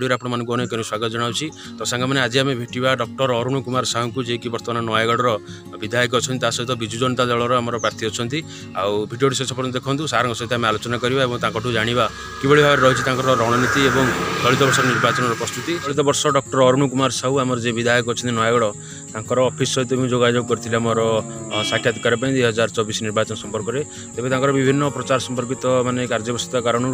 Video आपण मानक अनेक स्वागत जनावि। तो सांग मैंने आज आम भेटा डॉक्टर अरुण कुमार साहू को जी बर्तमान नयगढ़ विधायक अच्छा सहित विजु जनता दलर आम प्रार्थी अच्छा आउ भिडियो शेष पर्यटन देखूँ सार सहित आम आलोचना करवा जाना कि भाव रही रणनीति और चलित वर्ष निर्वाचन प्रस्तुति। चलित वर्ष डॉक्टर अरुण कुमार साहू आम जे विधायक अच्छे नयगढ़ तर ऑफिस सहित मुझे जोगाजोग करी मोर साक्षात्कार 2024 निर्वाचन संपर्क में तेज विभिन्न प्रचार संपर्कित मानने कार्यव्यस्तता कारण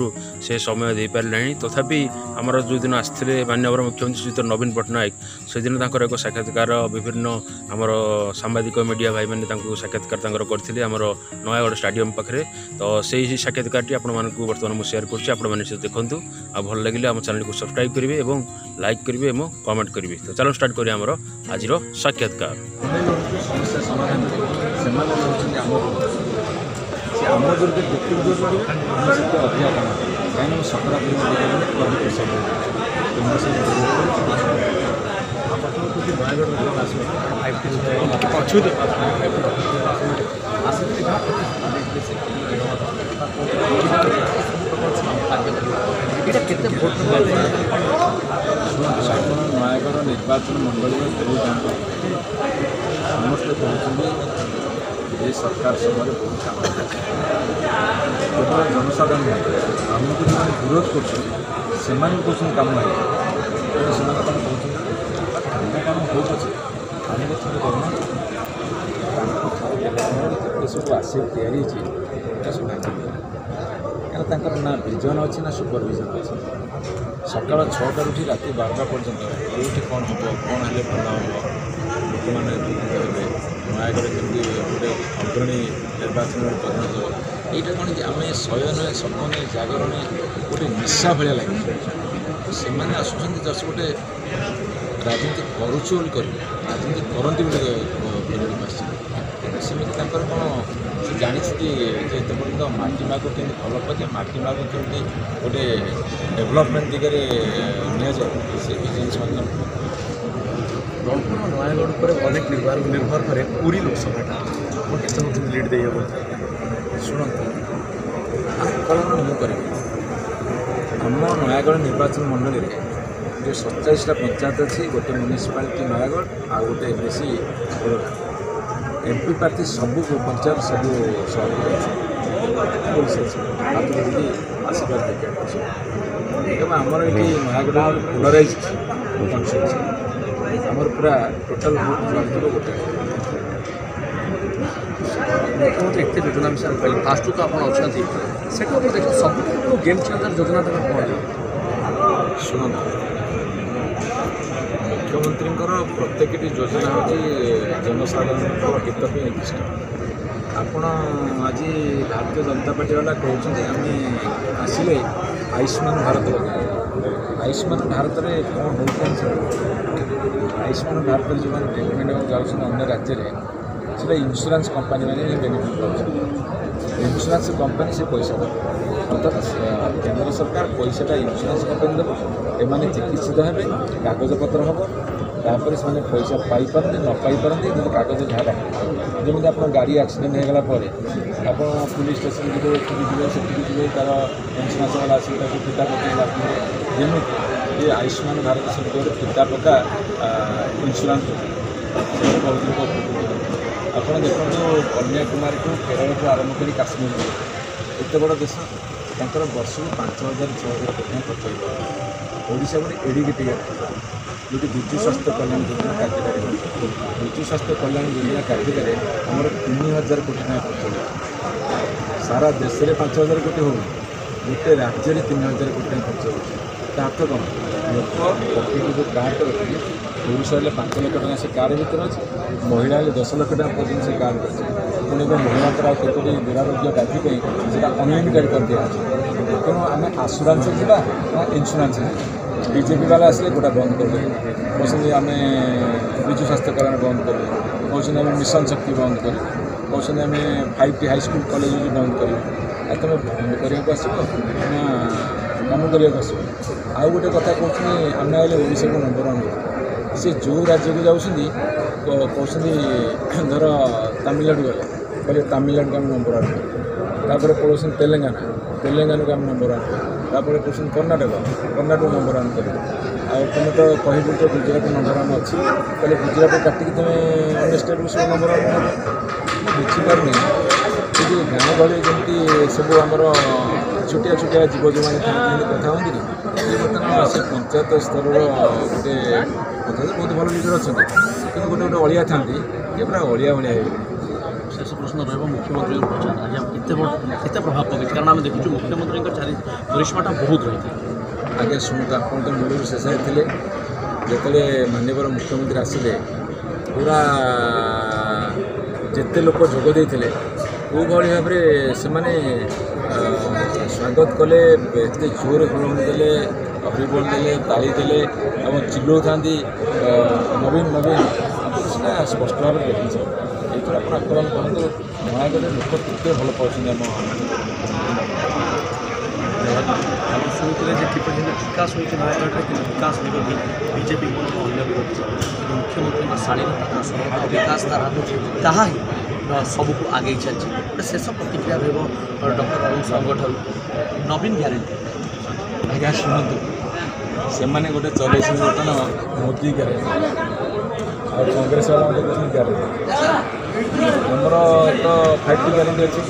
से समय दे पारे तथापि आमर जो दिन आसते माननीय मुख्यमंत्री श्रीयुत नवीन पट्टनायक से दिन एक साक्षात्कार विभिन्न आमर सांबादिक मीडिया भाई मैंने साक्षात्कार करते आमर नयगढ़ स्टाडियम पाखे। तो से ही साक्षात्कार आपको बर्तमान मुझे सेयार कर देखूँ आ भल लगे आम चैनल को सब्सक्राइब करेंगे और लाइक करेंगे और कमेंट करेंगे। तो चलो स्टार्ट करें आमर आज साक्षात्कार। नयगढ़ निर्वाचन मंडल में समस्त कहते ये सरकार समय बहुत काम केवल जनसाधारण आमको जो विरोध कर काम है काम हो सब आसे या ना विजन अच्छी ना सुपरविजन अच्छे सकाल 6टा उठी राति 12टा पर्यटन कौटी कौन हम कौन है भल हम लोक मैंने नयगढ़ केमती गोटे अग्रणी निर्वाचन में परिणत हो यहाँ कौन कि आम शयन सपन जागरण गोटे निशा भाया लगे से आसुँच जस्ट गोटे राजनीति करुचु कर राजनीति करती सेमती कौन से जानी एत पर्यटन माटी माग के भल पाए माटी माग के गोटे डेभलपमेंट दिगरे से जिन नयगढ़ पर अनेक निर्भर करे पूरी लोकसभा के लीड दे शुणु कौन मुझे आम नयगढ़ निर्वाचन मंडल में जो 27टा पंचायत अच्छी गोटे म्यूनिसिपालिटी नयगढ़ आ गोटे एमएसी एमपी प्रार्थी सबू पंचायत सब आशीर्वाद देखा आमर ये नयगढ़ पोलराइज आमर पूरा टोटाल भोट जो गोटे मुख्यमंत्री एत योजना विषय कह फास्ट तो आप अच्छा से देख सब गेम चेंजर योजना कौन शुणु मुख्यमंत्री प्रत्येक योजना हूँ जनसाधारण हित पर निर्दिष्ट। आपण आज भारतीय जनता पार्टी वाला कहते आम आसिले आयुष्मान भारत लगे आयुष्मान भारत में कौन हो आयुष्मान भारत जो मैंने ट्रिटमेंट जाऊँ अन्य राज्य में से इंश्योरेंस कंपनी मैंने बेनिफिट पाँच इंश्योरेंस कंपनी से पैसा देव अर्थात केंद्र सरकार पैसाटा इंश्योरेंस कंपनी देव एमाने चिकित्सित हे कागजपत्र हम तापर से पैसा पाइपारे न पाइपारती कागज जहाँ जमी आप गाड़ी एक्सीडेंट होगला आप पुलिस स्टेशन जी जी तार इंश्योरेंस वाला आसिक फिटा पकड़ा जमी ये आयुष्मान भारत से गोटे फिटा पका इंश्योरेंस आप देखो कन्याकुमारी को केरल को आरंभ कर काश्मीर एत बड़ देश तर वर्ष को 5,000 6,000 कोटी खर्च होशा गोटे एडिके जो विजु स्वास्थ्य कल्याण योजना कार्यकारी विजु स्वास्थ्य कल्याण योजना कार्यकारी आमर 3,000 कोटी खर्च हो सारा देश में 5,000 कोटी हो गोटे राज्य में 3,000 कोटी खर्च हो कौन लोक प्रति जो कार्ड रखिए पुरुष हेल्ले 5 लाख टका से कार्ड भर अच्छे महिला हेल्ले 10 लाख टका पर्यटन से कार्ड अच्छे पुणी महिला कतोटी दुरारोग्य व्याधि से अनलिमिटेड कर दिया तेणु आम आसुरांस जा इंश्योरेंस बीजेपी वाला आसे गोटा बंद कर कहते आम विजु स्वास्थ्य कल्याण बंद कर कहते आम मिशन शक्ति बंद कर कहते आम 5T हाईस्कल कॉलेज बंद कर तुम बंद करने आसो ना कम करने आसो आउ गोटे कथा कहते आम आए ओडिशा को नंबर 1 से जो राज्य को जाऊँगी कहते धर तमिलनाडु गले कहले तमिलनाडु का नंबर 1 तापर पड़ोसन तेलंगाना को आम नंबर 1 तापर पड़ोसन कर्णाटक नंबर 1 कर तुम तो कह तो गुजरात नंबर 1 अच्छी ताले गुजरात काटिक तुम अन्य स्टेट को सब नंबर 1 बुझीपारे ये गाँव गहली जमी सब आमर छोटिया छोटिया जीव जो मैंने कथा हमें कि बर्तमान से पंचायत स्तर गोटे पंचायत बहुत भल लीडर अच्छा कि गोटे गोटे अड़िया था ये पूरा अड़िया भाया शेष प्रश्न रहा मुख्यमंत्री प्रचार आज केते प्रभाव पकड़ कारण आम देखु मुख्यमंत्री करिश्माटा बहुत रही आगे शुणु आप तो मूल शेष थे जिते माननीय मुख्यमंत्री आसिले पूरा जिते लोक जोगदे कौ भाई भाव से स्वागत कले एत जोर हुलुण देले हरिबोल देले ताली देले और चिल्लौ था नवीन सीधा स्पष्ट भाव में देखी ये आप आकलन कहतु नयागढ़ लोक केते भल पाँच आप शुणुते किपर विकास होती नयागढ़ कि विकास विरोधी बीजेपी अन्य विरोधी मुख्यमंत्री शालीनता विकास ताहा ही सबको आगे चलती शेष प्रतिक्रिया डॉक्टर अरुण साहू ठार नवीन ग्यारंटी आज्ञा शुणु से मैंने गोटे चल बर्तमान मोदी ग्यारंटी और कांग्रेस वाला मतलब ग्यारंटी आमर तो 5 ग्यारंटी अच्छी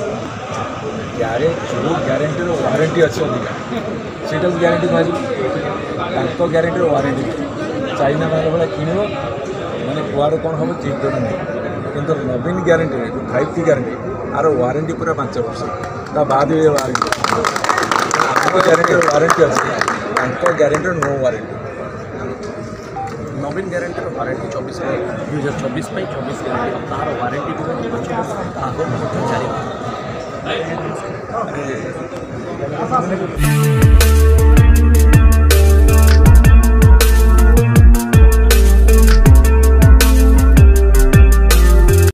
जो ग्यारंटी वारंटी अच्छी अधिका से ग्यारंटी कह ग्यारंटी वारंटी चाइना माल भाई किण मैंने कुआर कौन हम ठीक करें किंतु नवीन ग्यारंटी जो 5 ग्यारंटी आर वारंटी पूरा 5 वर्ष ता बाद वारंटी ग्यारंटी वारंटी अच्छी ग्यारंटी नो वारंटी नवीन ग्यारंटी वारंटी 2024 24 ग्यारंटी तार वारंटी आगे जारी